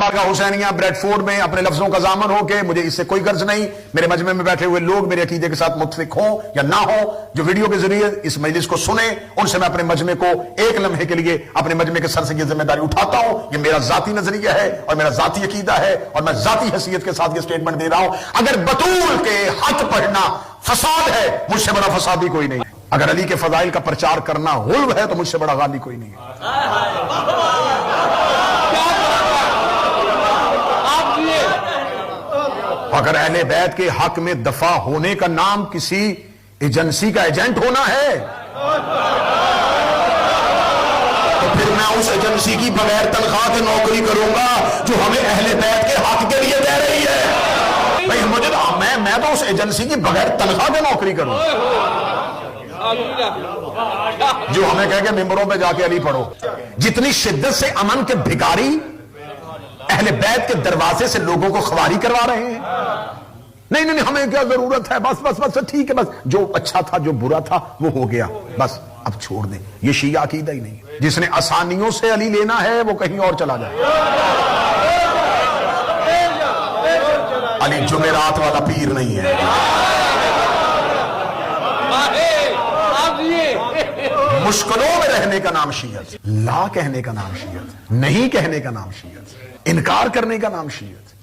اسلام آباد کا حسینیہ bread Ford میں اپنے لفظوں کا ضامن ہو کہ مجھے اس سے کوئی غرض نہیں، میرے مجمع میں بیٹھے ہوئے لوگ میرے عقیدے کے ساتھ متفق ہوں یا نہ ہوں، جو ویڈیو کے ذریعے اس مجلس کو سنیں، ان سے میں اپنے مجمع کو ایک لمحے کے لیے اپنے مجمع کے سر سے یہ ذمہ داری اٹھاتا ہوں، یہ میرا ذاتی نظریہ ہے اور میرا ذاتی عقیدہ ہے اور میں ذاتی حیثیت کے ساتھ یہ سٹیٹمنٹ دے رہا ہوں۔ اگر بطول کے حق پڑھنا فساد ہے، مجھ سے بڑا فسادی کوئی نہیں۔ اگر علی کے فضائل کا پرچار کرنا غلو ہے تو مجھ سے بڑا غالی کوئی نہیں ہے۔ اگر اہل بیت کے حق میں دفاع ہونے کا نام کسی ایجنسی کا ایجنٹ ہونا ہے تو پھر میں اس ایجنسی کی بغیر تنخواہ کے نوکری کروں گا جو ہمیں اہل بیت کے حق کے لیے دے رہی ہے۔ بھائی مجھے میں تو اس ایجنسی کی بغیر تنخواہ کے نوکری کروں جو ہمیں کہہ کے ممبروں پہ جا کے علی پڑھو۔ جتنی شدت سے امن کے بھکاری اہل بیت کے دروازے سے لوگوں کو خواری کروا رہے ہیں، نہیں ہمیں کیا ضرورت ہے، بس ٹھیک ہے، بس جو اچھا تھا جو برا تھا وہ ہو گیا، بس اب چھوڑ دیں۔ یہ شیعہ عقیدہ ہی نہیں۔ جس نے آسانیوں سے علی لینا ہے وہ کہیں اور چلا جائے۔ علی جمعرات والا پیر نہیں ہے، مشکلوں میں رہنے کا نام شیعت، لا کہنے کا نام شیعت، نہیں کہنے کا نام شیعت، انکار کرنے کا نام شیعت۔